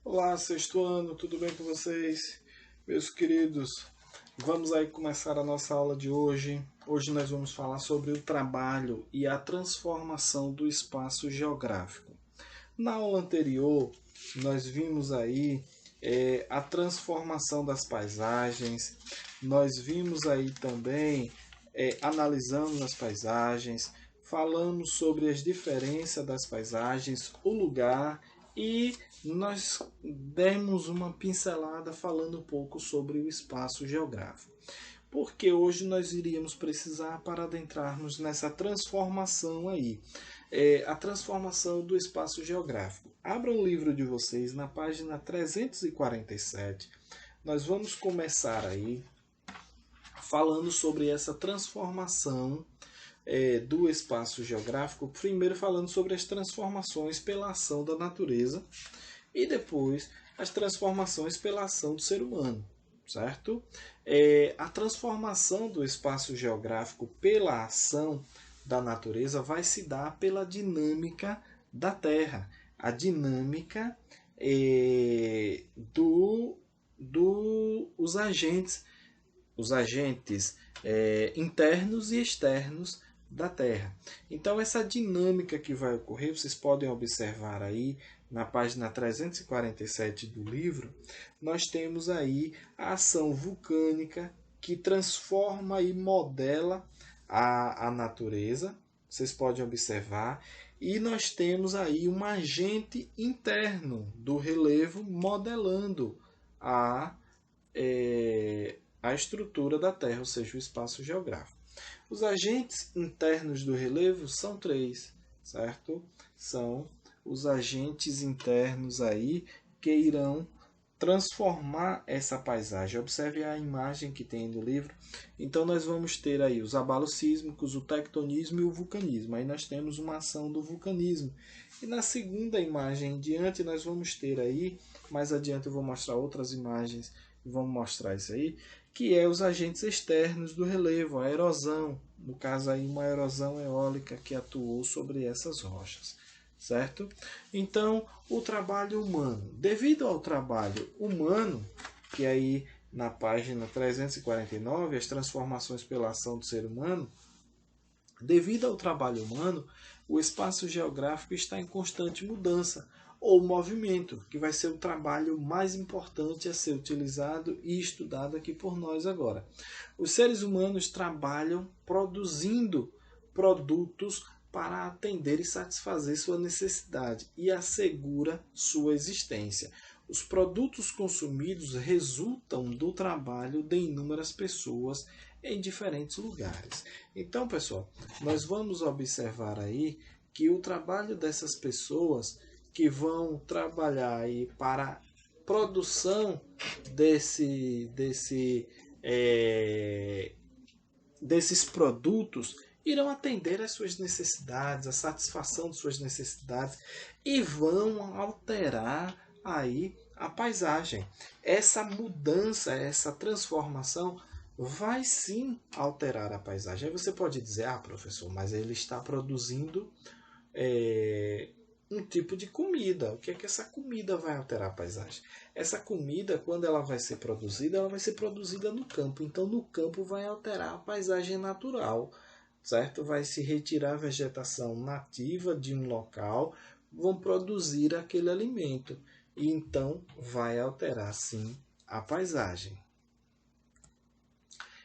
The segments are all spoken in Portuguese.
Olá, sexto ano, tudo bem com vocês? Meus queridos, vamos aí começar a nossa aula de hoje. Hoje nós vamos falar sobre o trabalho e a transformação do espaço geográfico. Na aula anterior, nós vimos aí a transformação das paisagens, nós vimos aí também, analisando as paisagens, falamos sobre as diferenças das paisagens, o lugar e nós demos uma pincelada falando um pouco sobre o espaço geográfico. Porque hoje nós iríamos precisar para adentrarmos nessa transformação aí, a transformação do espaço geográfico. Abra o livro de vocês na página 347. Nós vamos começar aí falando sobre essa transformação do espaço geográfico, primeiro falando sobre as transformações pela ação da natureza e depois as transformações pela ação do ser humano, certo? A transformação do espaço geográfico pela ação da natureza vai se dar pela dinâmica da Terra, a dinâmica dos agentes, internos e externos da Terra. Então, essa dinâmica que vai ocorrer, vocês podem observar aí na página 347 do livro, nós temos aí a ação vulcânica que transforma e modela a natureza, vocês podem observar, e nós temos aí um agente interno do relevo modelando a, a estrutura da Terra, ou seja, o espaço geográfico. Os agentes internos do relevo são três, certo? São os agentes internos aí que irão transformar essa paisagem. Observe a imagem que tem no livro. Então nós vamos ter aí os abalos sísmicos, o tectonismo e o vulcanismo. Aí nós temos uma ação do vulcanismo. E na segunda imagem em diante nós vamos ter aí, mais adiante eu vou mostrar outras imagens e vamos mostrar isso aí, que é os agentes externos do relevo, a erosão, no caso aí uma erosão eólica que atuou sobre essas rochas, certo? Então, o trabalho humano, devido ao trabalho humano, que aí na página 349, as transformações pela ação do ser humano, devido ao trabalho humano, o espaço geográfico está em constante mudança ou movimento, que vai ser o trabalho mais importante a ser utilizado e estudado aqui por nós agora. Os seres humanos trabalham produzindo produtos para atender e satisfazer sua necessidade e assegura sua existência. Os produtos consumidos resultam do trabalho de inúmeras pessoas em diferentes lugares. Então, pessoal, nós vamos observar aí que o trabalho dessas pessoas que vão trabalhar aí para a produção desses produtos irão atender às suas necessidades, a satisfação de suas necessidades e vão alterar aí a paisagem. Essa mudança, essa transformação vai sim alterar a paisagem. Aí você pode dizer, professor, mas ele está produzindo um tipo de comida. O que é que essa comida vai alterar a paisagem? Essa comida, quando ela vai ser produzida no campo. Então, no campo vai alterar a paisagem natural, certo? Vai se retirar a vegetação nativa de um local, vão produzir aquele alimento. E então, vai alterar, sim, a paisagem.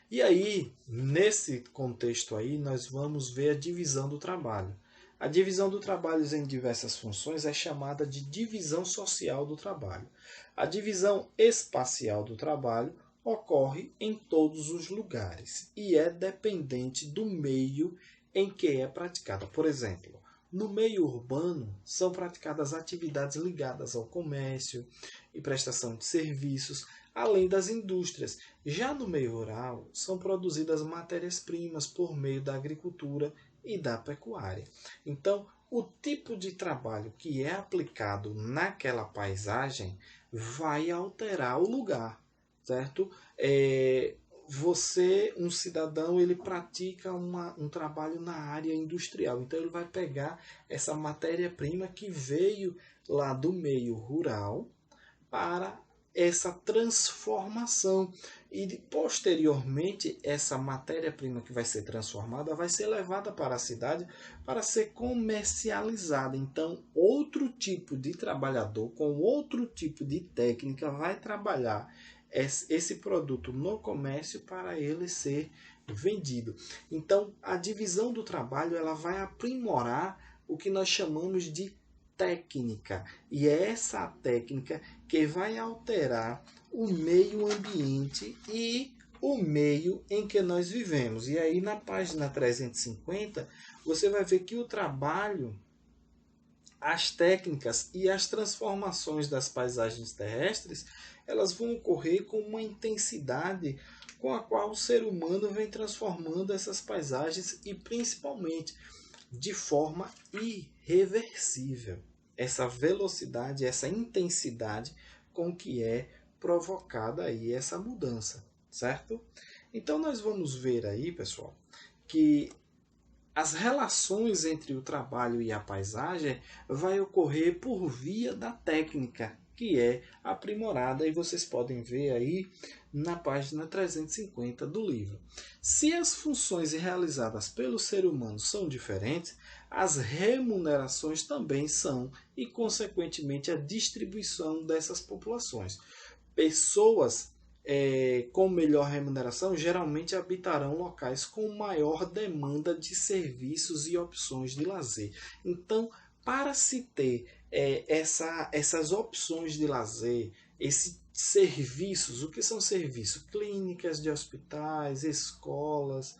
E aí, nesse contexto aí, nós vamos ver a divisão do trabalho. A divisão do trabalho em diversas funções é chamada de divisão social do trabalho. A divisão espacial do trabalho ocorre em todos os lugares e é dependente do meio em que é praticada. Por exemplo, no meio urbano são praticadas atividades ligadas ao comércio e prestação de serviços, além das indústrias. Já no meio rural, são produzidas matérias-primas por meio da agricultura e da pecuária. Então, o tipo de trabalho que é aplicado naquela paisagem vai alterar o lugar, certo? Você, um cidadão, ele pratica um trabalho na área industrial. Então, ele vai pegar essa matéria-prima que veio lá do meio rural para essa transformação. E posteriormente, essa matéria-prima que vai ser transformada vai ser levada para a cidade para ser comercializada. Então, outro tipo de trabalhador com outro tipo de técnica vai trabalhar esse produto no comércio para ele ser vendido. Então, a divisão do trabalho ela vai aprimorar o que nós chamamos de técnica. E é essa técnica que vai alterar o meio ambiente e o meio em que nós vivemos. E aí na página 350, você vai ver que o trabalho, as técnicas e as transformações das paisagens terrestres, elas vão ocorrer com uma intensidade com a qual o ser humano vem transformando essas paisagens e principalmente de forma irreversível. Essa velocidade, essa intensidade com que é provocada aí essa mudança, certo? Então nós vamos ver aí, pessoal, que as relações entre o trabalho e a paisagem vai ocorrer por via da técnica, que é aprimorada, e vocês podem ver aí na página 350 do livro. Se as funções realizadas pelo ser humano são diferentes, as remunerações também são, e consequentemente a distribuição dessas populações. Pessoas com melhor remuneração geralmente habitarão locais com maior demanda de serviços e opções de lazer. Então, para se ter essas opções de lazer, esses serviços, o que são serviços? Clínicas de hospitais, escolas,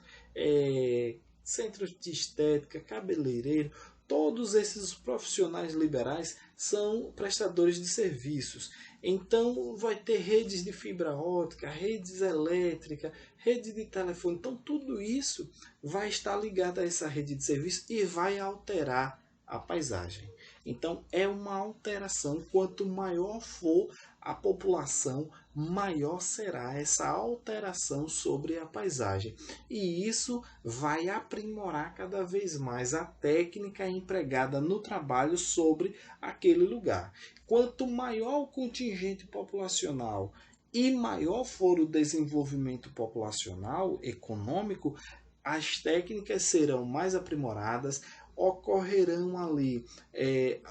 centros de estética, cabeleireiro, todos esses profissionais liberais são prestadores de serviços. Então vai ter redes de fibra óptica, redes elétricas, rede de telefone. Então tudo isso vai estar ligado a essa rede de serviço e vai alterar a paisagem. Então é uma alteração. Quanto maior for a população, maior será essa alteração sobre a paisagem. E isso vai aprimorar cada vez mais a técnica empregada no trabalho sobre aquele lugar. Quanto maior o contingente populacional e maior for o desenvolvimento populacional econômico, as técnicas serão mais aprimoradas, ocorrerão ali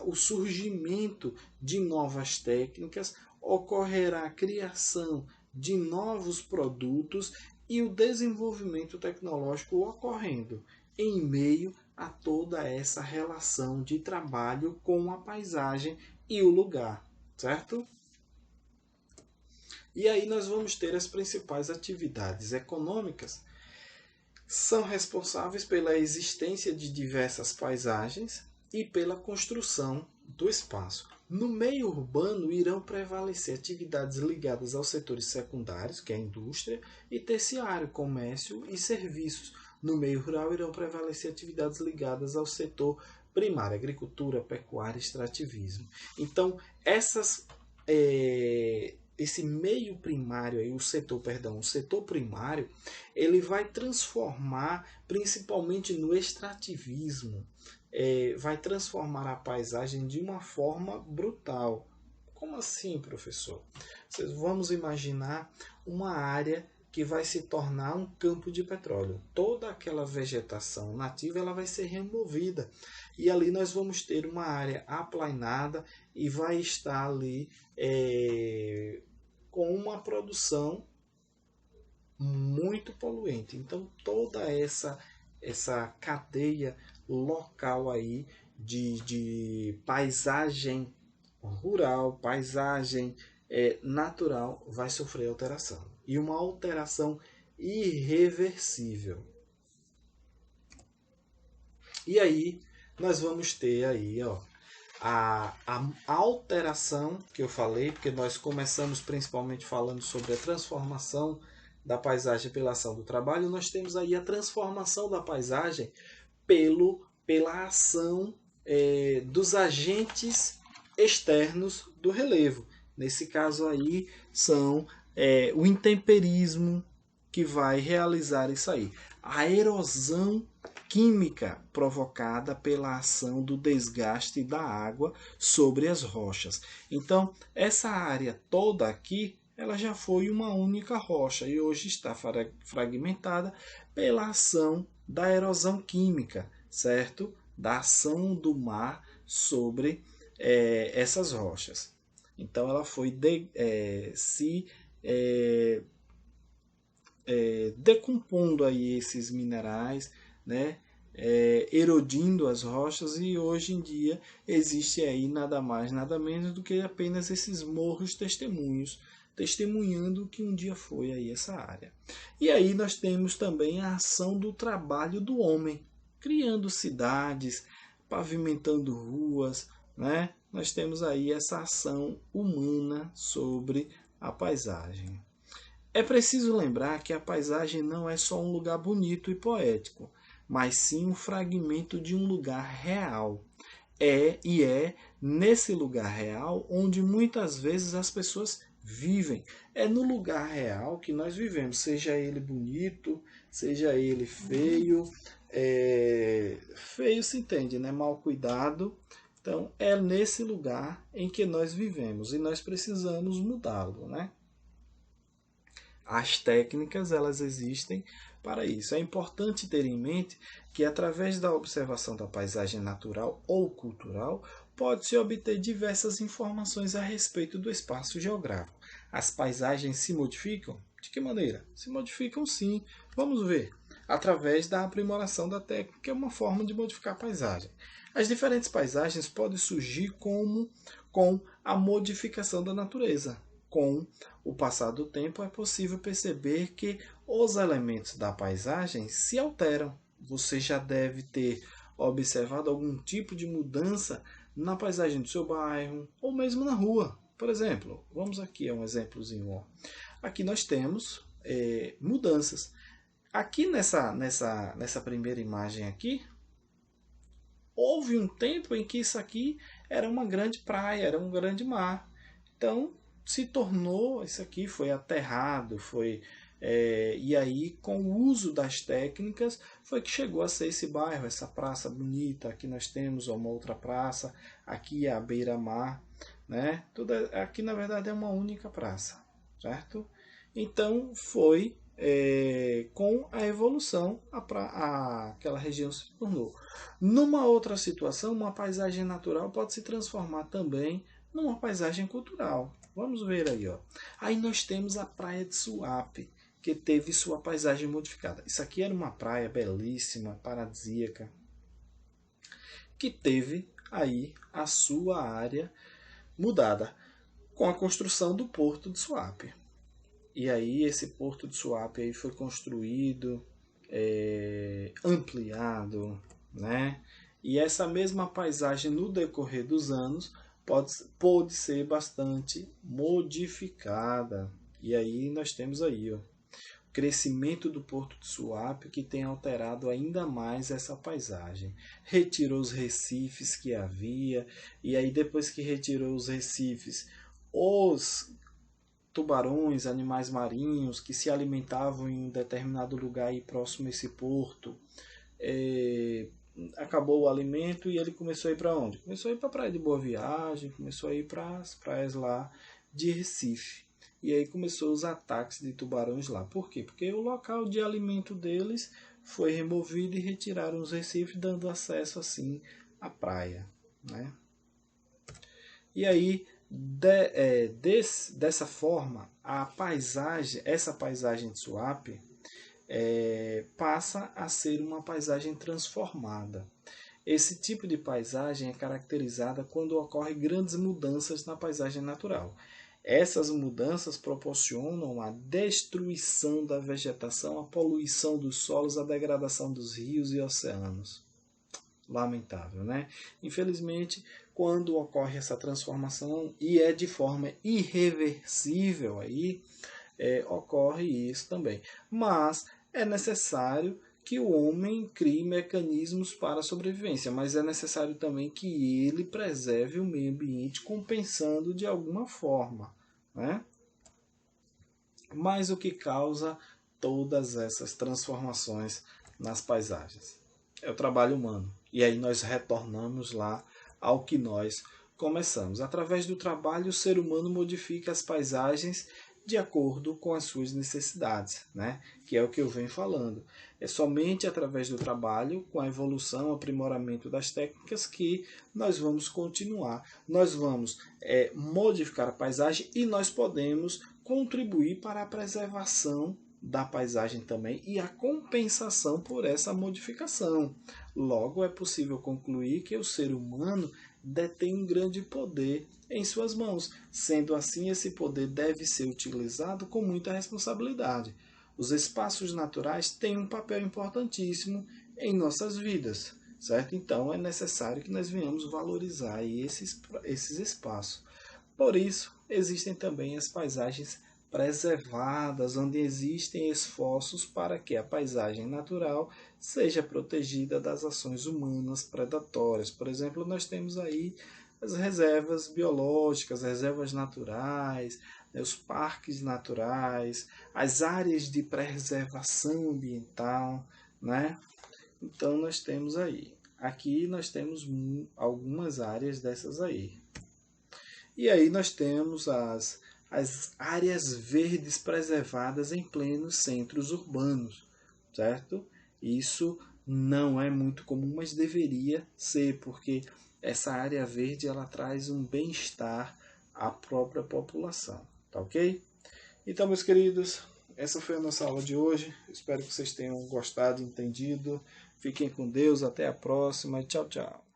o surgimento de novas técnicas, ocorrerá a criação de novos produtos e o desenvolvimento tecnológico ocorrendo em meio a toda essa relação de trabalho com a paisagem e o lugar, certo? E aí nós vamos ter as principais atividades econômicas. São responsáveis pela existência de diversas paisagens e pela construção do espaço. No meio urbano irão prevalecer atividades ligadas aos setores secundários, que é a indústria, e terciário, comércio e serviços. No meio rural irão prevalecer atividades ligadas ao setor primário, agricultura, pecuária e extrativismo. Então, esse meio primário, aí, o setor primário, ele vai transformar principalmente no extrativismo, vai transformar a paisagem de uma forma brutal. Como assim, professor? Vamos imaginar uma área que vai se tornar um campo de petróleo. Toda aquela vegetação nativa ela vai ser removida. E ali nós vamos ter uma área aplainada e vai estar ali com uma produção muito poluente. Então toda essa cadeia local aí de paisagem rural, paisagem natural vai sofrer alteração. E uma alteração irreversível. E aí nós vamos ter aí, a alteração que eu falei, porque nós começamos principalmente falando sobre a transformação da paisagem pela ação do trabalho, nós temos aí a transformação da paisagem pela ação dos agentes externos do relevo. Nesse caso aí são o intemperismo que vai realizar isso aí. a erosão química provocada pela ação do desgaste da água sobre as rochas. Então, essa área toda aqui, ela já foi uma única rocha e hoje está fragmentada pela ação da erosão química, certo? Da ação do mar sobre essas rochas. Então, ela foi decompondo aí esses minerais, né? Erodindo as rochas, e hoje em dia existe aí nada mais, nada menos do que apenas esses morros testemunhos, testemunhando que um dia foi aí essa área. E aí nós temos também a ação do trabalho do homem, criando cidades, pavimentando ruas, né? Nós temos aí essa ação humana sobre a paisagem. É preciso lembrar que a paisagem não é só um lugar bonito e poético, mas sim um fragmento de um lugar real. É nesse lugar real onde muitas vezes as pessoas vivem. É no lugar real que nós vivemos, seja ele bonito, seja ele feio. Feio se entende, né? Mal cuidado. Então, é nesse lugar em que nós vivemos e nós precisamos mudá-lo, né? As técnicas, elas existem para isso. É importante ter em mente que através da observação da paisagem natural ou cultural, pode-se obter diversas informações a respeito do espaço geográfico. As paisagens se modificam? De que maneira? Se modificam sim. Vamos ver. Através da aprimoração da técnica, é uma forma de modificar a paisagem. As diferentes paisagens podem surgir com a modificação da natureza. Com o passar do tempo, é possível perceber que os elementos da paisagem se alteram. Você já deve ter observado algum tipo de mudança na paisagem do seu bairro ou mesmo na rua. Por exemplo, vamos aqui a um exemplozinho. Aqui nós temos mudanças. Aqui nessa primeira imagem aqui, houve um tempo em que isso aqui era uma grande praia, era um grande mar. Então, se tornou, isso aqui foi aterrado, e aí com o uso das técnicas foi que chegou a ser esse bairro, essa praça bonita. Aqui nós temos uma outra praça, aqui é a beira-mar, né? Aqui na verdade é uma única praça, certo? Então foi com a evolução aquela região se tornou. Numa outra situação, uma paisagem natural pode se transformar também numa paisagem cultural. Vamos ver aí, ó. Aí nós temos a praia de Suape, que teve sua paisagem modificada. Isso aqui era uma praia belíssima, paradisíaca, que teve aí a sua área mudada com a construção do Porto de Suape. E aí esse Porto de Suape aí foi construído, ampliado, né? E essa mesma paisagem no decorrer dos anos pode ser bastante modificada. E aí nós temos aí, ó, o crescimento do Porto de Suape, que tem alterado ainda mais essa paisagem. Retirou os recifes que havia, e aí depois que retirou os recifes, os tubarões, animais marinhos que se alimentavam em um determinado lugar aí próximo a esse porto, acabou o alimento e ele começou a ir para onde? Começou a ir para a Praia de Boa Viagem, começou a ir para as praias lá de Recife. E aí começou os ataques de tubarões lá. Por quê? Porque o local de alimento deles foi removido e retiraram os recifes, dando acesso assim à praia, né? E aí dessa forma, essa paisagem de Suape passa a ser uma paisagem transformada. Esse tipo de paisagem é caracterizada quando ocorrem grandes mudanças na paisagem natural. Essas mudanças proporcionam a destruição da vegetação, a poluição dos solos, a degradação dos rios e oceanos. Lamentável, né? Infelizmente, quando ocorre essa transformação e é de forma irreversível, aí ocorre isso também. Mas é necessário que o homem crie mecanismos para a sobrevivência, mas é necessário também que ele preserve o meio ambiente, compensando de alguma forma, né? Mas o que causa todas essas transformações nas paisagens. É o trabalho humano. E aí nós retornamos lá ao que nós começamos. Através do trabalho, o ser humano modifica as paisagens de acordo com as suas necessidades, né? Que é o que eu venho falando. É somente através do trabalho, com a evolução, aprimoramento das técnicas, que nós vamos continuar. Nós vamos modificar a paisagem e nós podemos contribuir para a preservação da paisagem também e a compensação por essa modificação. Logo, é possível concluir que o ser humano detém um grande poder em suas mãos. Sendo assim, esse poder deve ser utilizado com muita responsabilidade. Os espaços naturais têm um papel importantíssimo em nossas vidas, certo? Então, é necessário que nós venhamos valorizar aí esses espaços. Por isso, existem também as paisagens preservadas, onde existem esforços para que a paisagem natural seja protegida das ações humanas predatórias. Por exemplo, nós temos aí as reservas biológicas, reservas naturais, os parques naturais, as áreas de preservação ambiental, né? Então nós temos aí. Aqui nós temos algumas áreas dessas aí. E aí nós temos as áreas verdes preservadas em plenos centros urbanos, certo? Isso não é muito comum, mas deveria ser, porque essa área verde ela traz um bem-estar à própria população, tá ok? Então, meus queridos, essa foi a nossa aula de hoje. Espero que vocês tenham gostado e entendido. Fiquem com Deus, até a próxima. Tchau, tchau.